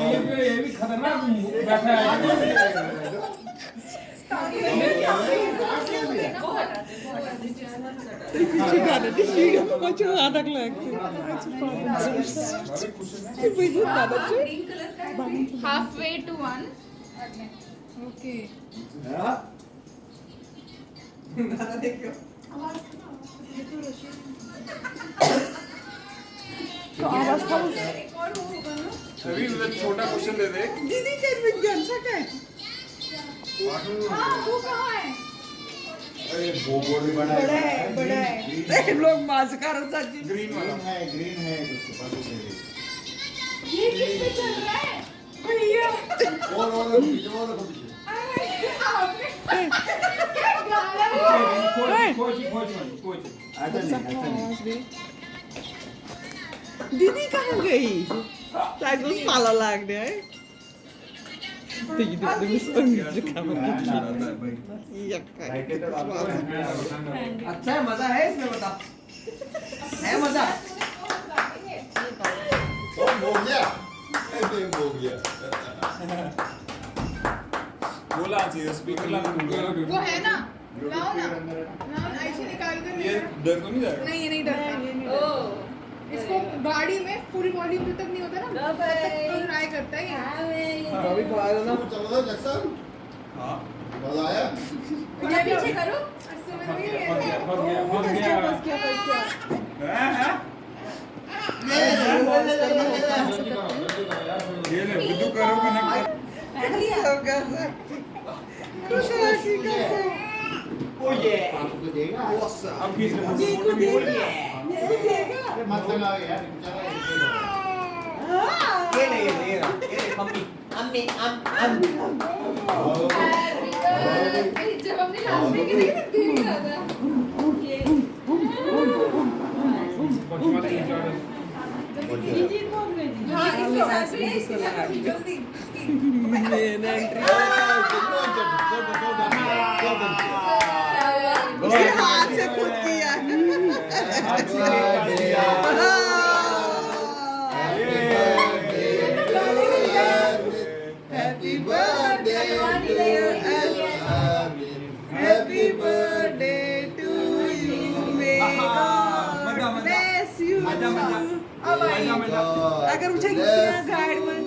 ये भी खतरनाक बैठा है। Halfway to one. Okay. तो आवाज खाओ। अभी मुझे छोटा क्वेश्चन दे दे। दीदी के विज्ञान से क्या है? हाँ वो कहाँ है? अरे वो बोर्ड भी बड़ा है। बड़ा है। हम लोग मास्कार सच्ची। ग्रीन वाला ग्रीन है उसके पास है। ये किस पे चल रहा है? भैया। और पीछे। आपने क्या गाना है? कोच। ऐसा नहीं। दीदी कहाँ गई? शायद उस पाला लाग गया है। तो ये तो मुझे खबर नहीं। अच्छा है, मजा है इसमें, बता है मजा। हो गया। बोला चाहिए स्पीकर ला। वो है ना? लाओ ना ऐसे निकाल कर। ये डर तो नहीं जाएगा? नहीं ये नहीं डरता। इसको गाड़ी में फुल वॉल्यूम तक नहीं होता ना, तब तक तो ट्राई करता है ये। अभी तो आया ना। चलो ना जैक्सन। हाँ। मजा आया? मैं पीछे करूँ? समझ नहीं आ रहा। बस क्या? ये ले बिल्लू करो कि ना खुश राशि कैसे? ओ ये आपको देगा? अब किस अरे मत लगाओ यार ये ले मम्मी अम्मी जब हमने लास्ट में की थी नहीं लगा। हाँ इसको ऐसे जल्दी। उसने हाथ से खुद किया। Happy birthday to you. Happy birthday to you. May God bless you. अगर मुझे गाइड मत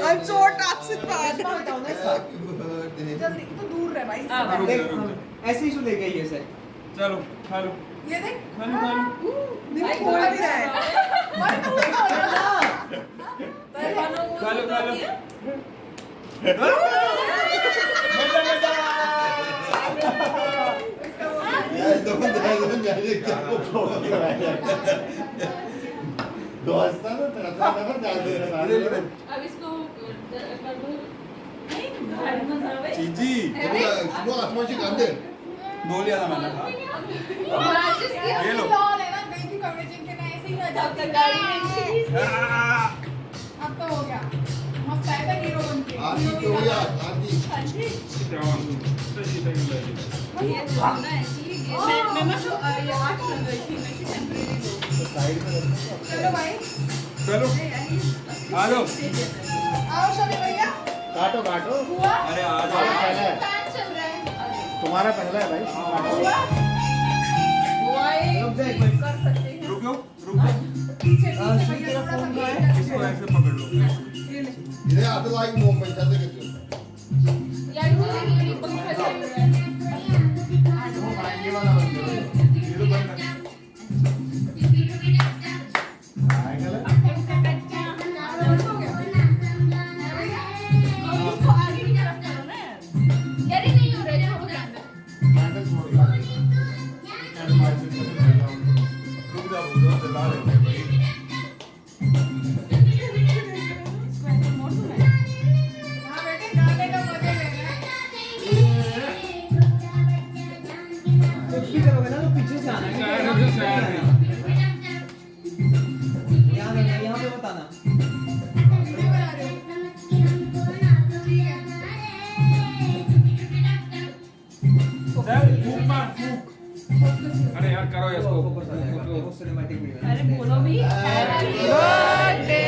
अब चोट आपसे पास जल्दी तो दूर रह भाई। ऐसे ही ले गई है सर। चलो खा लो। ये देख खा लो। देख खोल भी रहा है। और तू खा लो। दोस्त ना तेरा नंबर डाल दे रहा है। अब इसको कर दूं। चीजी वो आसमान से कर दे। दो लिया था मैंने। ये लो है ना गई थी कवरेजिंग के ना ऐसे ही ना जब तक गाड़ी में अब तो हो गया मस्त आया था हीरो बन के। आदि तो हो गया आदि। ये होना है ठीक है। मैं ना जो ये आठ लग गई थी मैं टेंपरेरी दो। चलो भाई चलो आ जाओ। आओ सभी भैया काटो हुआ। अरे आ जाओ। पहले है। टाइम चल रहा है। तुम्हारा पहला है भाई। हुआ एक कर सकते हैं। रुक जाओ। पीछे भैया थोड़ा सा पीछे इसको ऐसे पकड़ लो। इधर आते लाइक मूवमेंट ऐसे करते हो। यार ये पंखा चल रहा है। ये वाला बंद करो। ये तो बंद कर। आएगा ना? हो गया इसको आगे की तरफ करो ना यार ये नहीं हो रहा है छोड़ो अंदर। हैंडल छोड़ दो। रुक जाओ चला रहे हैं भाई। इसको ऐसे मोड़ दो ना। हाँ बेटे गाने का मजा लेना है। कुछ भी करोगे ना तो पीछे से आना है। यहाँ पे बताना। वीडियो बना रहे हो ठीक है। फूक मार फूक। अरे यार करो इसको। फोकस आ जाएगा वो सिनेमैटिक वीडियो अरे बोलो भी हैप्पी बर्थडे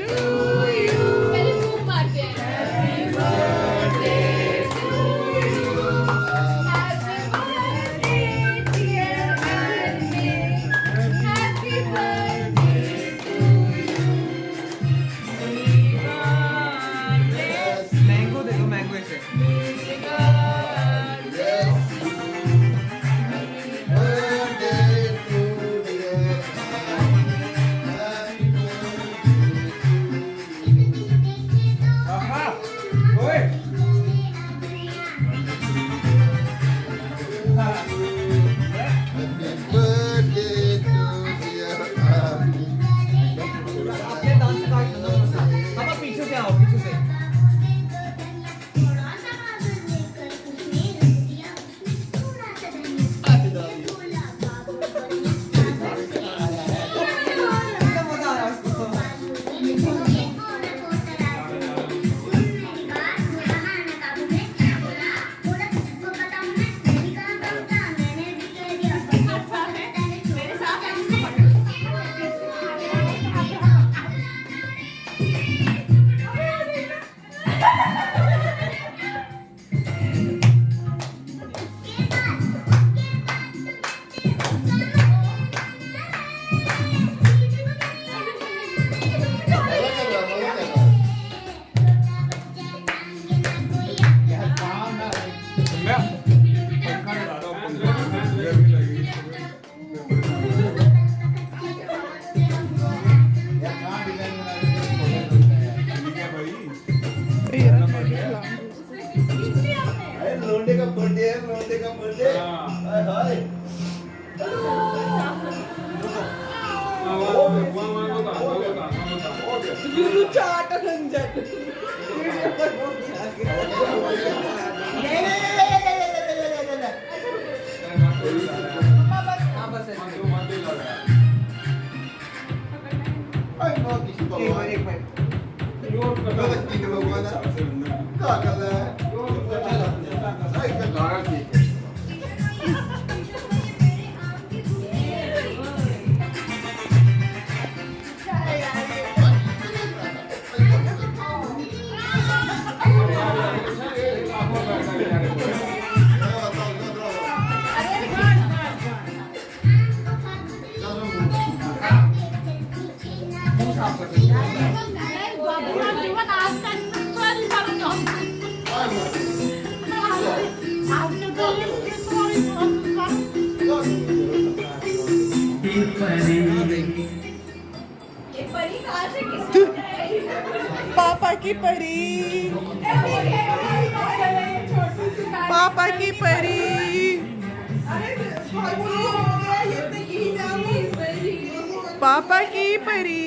टू यू पहले फूक मारते हैं happy birthday to you happy birthday dear Amy happy birthday to you mango दे दो मैंगो ऐसे आहा ओए आपके डांस का पापा पीछे से आओ पीछे से कितना मजा आ रहा है उसको मेरे साथ मैं पंखा लगा दो पंखा गर्मी लगेगी ठीक है भाई लोंडे का बर्थडे है लोंडे का बर्थडे हाय हाय जुलू चाट रंजन हां बस ऐसे हाय नो किसी एक बार क्या कर रहा है हाय क्या गाना ठीक मुंह साफ कर दो पापा की परी पापा की परी पापा की परी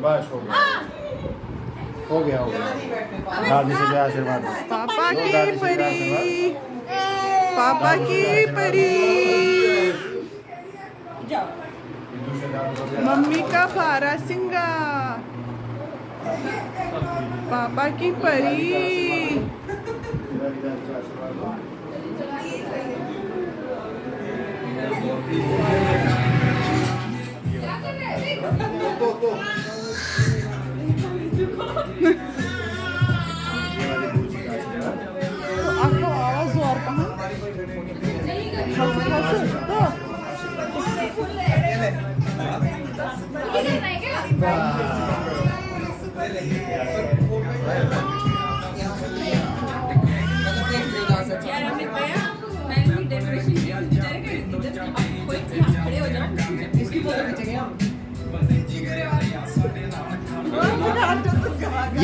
बस हो गया दादी से आशीर्वाद पापा की परी पापा की परी मम्मी का पारा सिंगार पापा की परी आपको आवाज और कहाँ यार अमित भैया मैं भी डेकोरेशन की विचार कर रही थी जब कोई यहाँ खड़े हो जाओ इसकी फोटो खींचेंगे हम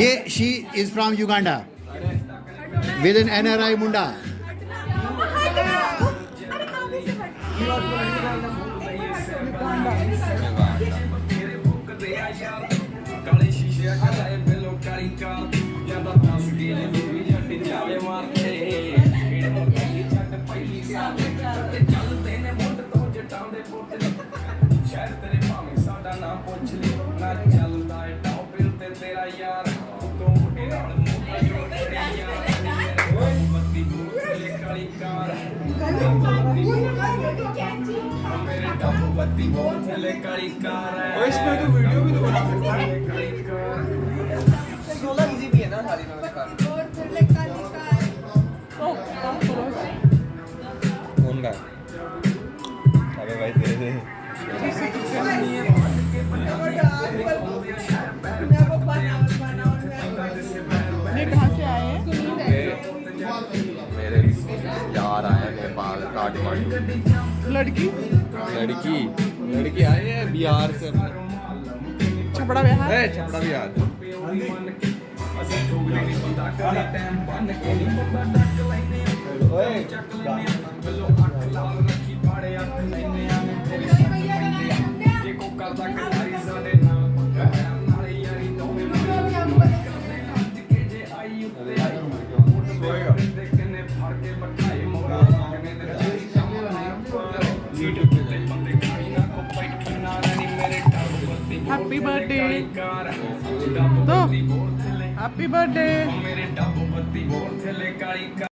ये she is from Uganda with an NRI मुंडा काले शीशे काले बेलो कारी कार ज्यादा दस के लिए जट जाले मारते छट पहली साथ चल मेरे डब्बू बत्ती बोल थले काली कार है और इसमें तो वीडियो भी तो बना सकता है। 16 इजी भी है ना सारी नमस्कार कौन का? अबे भाई तेरे ये कहाँ से आए हैं? मेरे यार आए हैं नेपाल काठमांडू। लड़की लड़की आई है बिहार से। छपड़ा बिहार। छपड़ा बिहार। ओए हैप्पी बर्थडे तो हैप्पी बर्थडे। मेरे डब्बू बत्ती बोल थले काली कार